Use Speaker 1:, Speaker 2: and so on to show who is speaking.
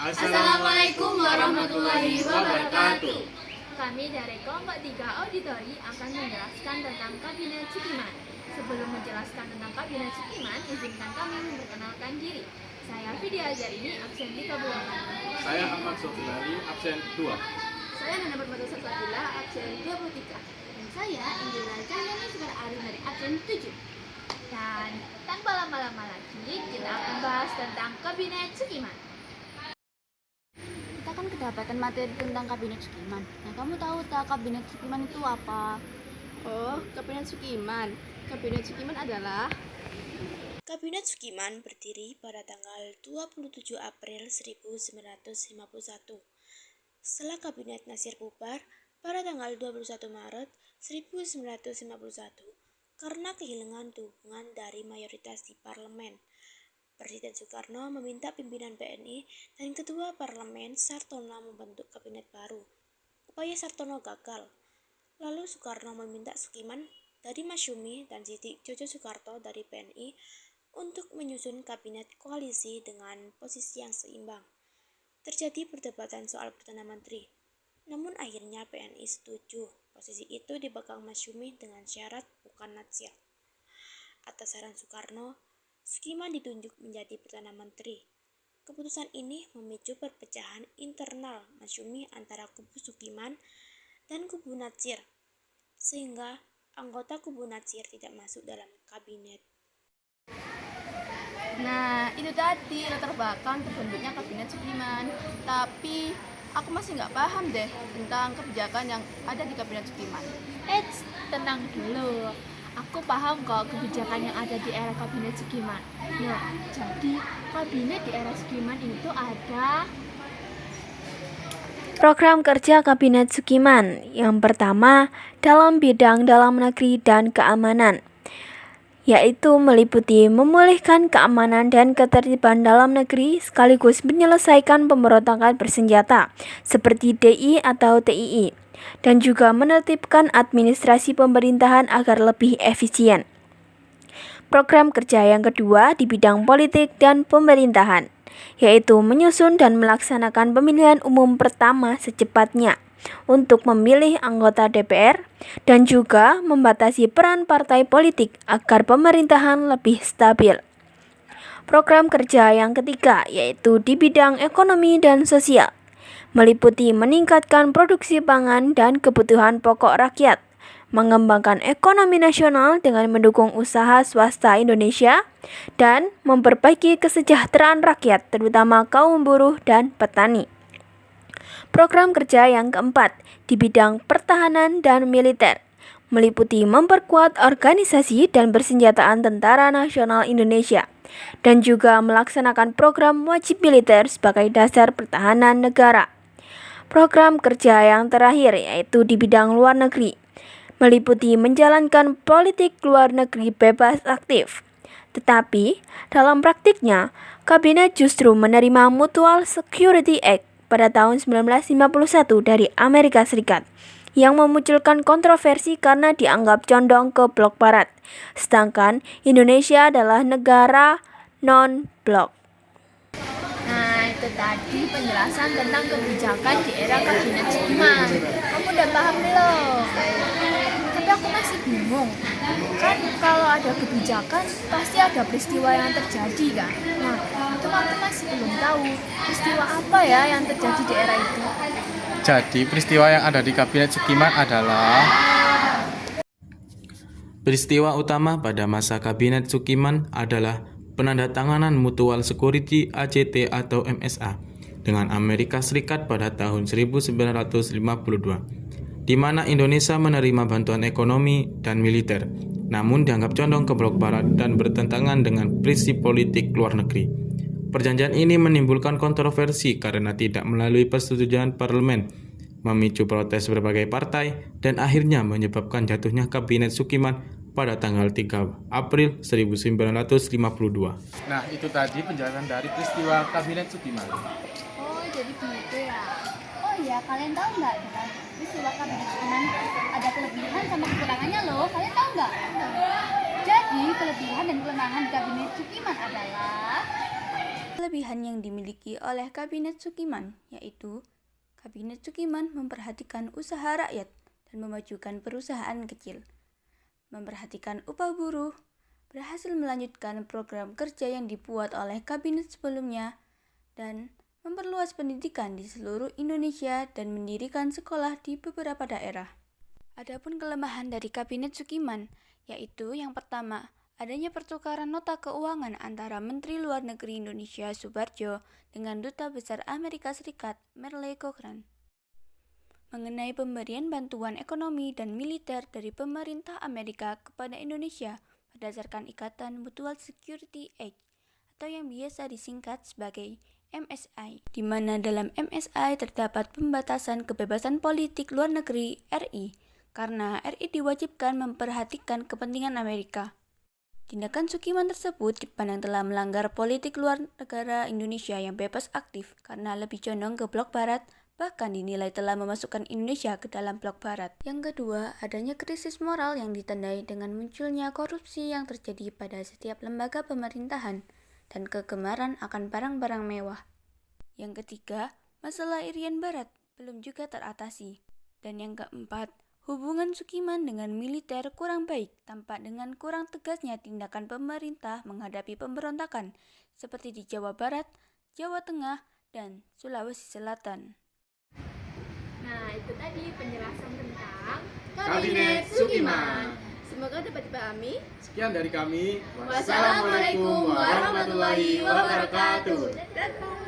Speaker 1: Assalamualaikum warahmatullahi wabarakatuh.
Speaker 2: Kami dari kelompok 3 auditori akan menjelaskan tentang Kabinet Cukiman. Sebelum menjelaskan tentang Kabinet Cukiman, izinkan kami memperkenalkan diri. Saya Vidya Azarini, absen 3
Speaker 1: Saya Ahmad Sofilari, absen 2.
Speaker 2: Saya Nana Permata Satwatila, absen 23. Dan saya Indira Cahyani Sukar Ari dari absen 7. Dan tanpa lama-lama lagi, kita akan bahas tentang Kabinet Cukiman.
Speaker 3: Kita kan kedapatan materi tentang Kabinet Cukiman. Nah, kamu tahu tak Kabinet Cukiman itu apa?
Speaker 4: Oh, Kabinet Cukiman. Kabinet Cukiman adalah
Speaker 5: Kabinet Cukiman berdiri pada tanggal 27 April 1951. Setelah Kabinet Natsir bubar pada tanggal 21 Maret 1951 karena kehilangan dukungan dari mayoritas di parlemen. Presiden Soekarno meminta pimpinan PNI dan Ketua Parlemen Sartono membentuk kabinet baru. Upaya Sartono gagal. Lalu Soekarno meminta Cukiman dari Masyumi dan Siti Djoko Soekarto dari PNI untuk menyusun kabinet koalisi dengan posisi yang seimbang. Terjadi perdebatan soal Perdana Menteri. Namun akhirnya PNI setuju. Posisi itu dipegang Masyumi dengan syarat bukan Natsir. Atas saran Soekarno, Cukiman ditunjuk menjadi Perdana Menteri. Keputusan ini memicu perpecahan internal Masyumi antara kubu Cukiman dan kubu Natsir, sehingga anggota kubu Natsir tidak masuk dalam kabinet.
Speaker 4: Nah, itu tadi latar belakang terbentuknya Kabinet Cukiman. Tapi aku masih nggak paham deh tentang kebijakan yang ada di Kabinet Cukiman.
Speaker 2: Tenang dulu. Aku paham kok kebijakan yang ada di era Kabinet Cukiman. Nah, jadi kabinet di era Cukiman itu ada
Speaker 5: Program kerja Kabinet Cukiman yang pertama dalam bidang dalam negeri dan keamanan, yaitu meliputi memulihkan keamanan dan ketertiban dalam negeri sekaligus menyelesaikan pemberontakan bersenjata seperti DI atau TII dan juga menertibkan administrasi pemerintahan agar lebih efisien. Program kerja yang kedua di bidang politik dan pemerintahan, yaitu menyusun dan melaksanakan pemilihan umum pertama secepatnya untuk memilih anggota DPR dan juga membatasi peran partai politik agar pemerintahan lebih stabil. Program kerja yang ketiga yaitu di bidang ekonomi dan sosial, meliputi meningkatkan produksi pangan dan kebutuhan pokok rakyat, mengembangkan ekonomi nasional dengan mendukung usaha swasta Indonesia, dan memperbaiki kesejahteraan rakyat terutama kaum buruh dan petani. Program kerja yang keempat di bidang pertahanan dan militer, meliputi memperkuat organisasi dan persenjataan Tentara Nasional Indonesia, dan juga melaksanakan program wajib militer sebagai dasar pertahanan negara. Program kerja yang terakhir yaitu di bidang luar negeri, meliputi menjalankan politik luar negeri bebas aktif. Tetapi, dalam praktiknya, Kabinet justru menerima Mutual Security Act pada tahun 1951 dari Amerika Serikat yang memunculkan kontroversi karena dianggap condong ke blok barat, sedangkan Indonesia adalah negara non-blok.
Speaker 2: Nah, itu tadi penjelasan tentang kebijakan di era Kabinet Cukiman. Kamu udah paham belum? Tapi aku masih bingung. Kan kalau ada kebijakan pasti ada peristiwa yang terjadi kan? Nah, itu aku masih belum tahu peristiwa apa ya yang terjadi di era itu.
Speaker 1: Jadi peristiwa yang ada di Kabinet Cukiman adalah peristiwa utama pada masa Kabinet Cukiman adalah penandatanganan Mutual Security ACT atau MSA dengan Amerika Serikat pada tahun 1952, di mana Indonesia menerima bantuan ekonomi dan militer, namun dianggap condong ke blok barat dan bertentangan dengan prinsip politik luar negeri. Perjanjian ini menimbulkan kontroversi karena tidak melalui persetujuan parlemen, memicu protes berbagai partai, dan akhirnya menyebabkan jatuhnya Kabinet Cukiman pada tanggal 3 April 1952. Nah, itu tadi penjelasan dari peristiwa Kabinet Cukiman.
Speaker 2: Oh, jadi begitu ya. Oh iya, kalian tahu nggak dengan peristiwa Kabinet Cukiman ada kelebihan sama kekurangannya loh. Kalian tahu nggak? Jadi kelebihan dan kelemahan Kabinet Cukiman adalah
Speaker 6: kelebihan yang dimiliki oleh Kabinet Sukiman, yaitu Kabinet Sukiman memperhatikan usaha rakyat dan memajukan perusahaan kecil, memperhatikan upah buruh, berhasil melanjutkan program kerja yang dibuat oleh kabinet sebelumnya, dan memperluas pendidikan di seluruh Indonesia dan mendirikan sekolah di beberapa daerah. Adapun kelemahan dari Kabinet Sukiman, yaitu yang pertama, adanya pertukaran nota keuangan antara Menteri Luar Negeri Indonesia Soebardjo dengan Duta Besar Amerika Serikat Merle Cochrane. Mengenai pemberian bantuan ekonomi dan militer dari pemerintah Amerika kepada Indonesia berdasarkan Ikatan Mutual Security Act atau yang biasa disingkat sebagai MSI, di mana dalam MSI terdapat pembatasan kebebasan politik luar negeri RI karena RI diwajibkan memperhatikan kepentingan Amerika. Tindakan Sukiman tersebut dipandang telah melanggar politik luar negara Indonesia yang bebas aktif karena lebih condong ke blok barat, bahkan dinilai telah memasukkan Indonesia ke dalam blok barat. Yang kedua, adanya krisis moral yang ditandai dengan munculnya korupsi yang terjadi pada setiap lembaga pemerintahan dan kegemaran akan barang-barang mewah. Yang ketiga, masalah Irian Barat belum juga teratasi. Dan yang keempat, hubungan Sukiman dengan militer kurang baik, tampak dengan kurang tegasnya tindakan pemerintah menghadapi pemberontakan seperti di Jawa Barat, Jawa Tengah, dan Sulawesi Selatan.
Speaker 2: Nah, itu tadi penjelasan tentang
Speaker 1: Kabinet Sukiman.
Speaker 4: Semoga dapat dipahami.
Speaker 1: Sekian dari kami.
Speaker 4: Wassalamualaikum warahmatullahi wabarakatuh.
Speaker 2: Dadah.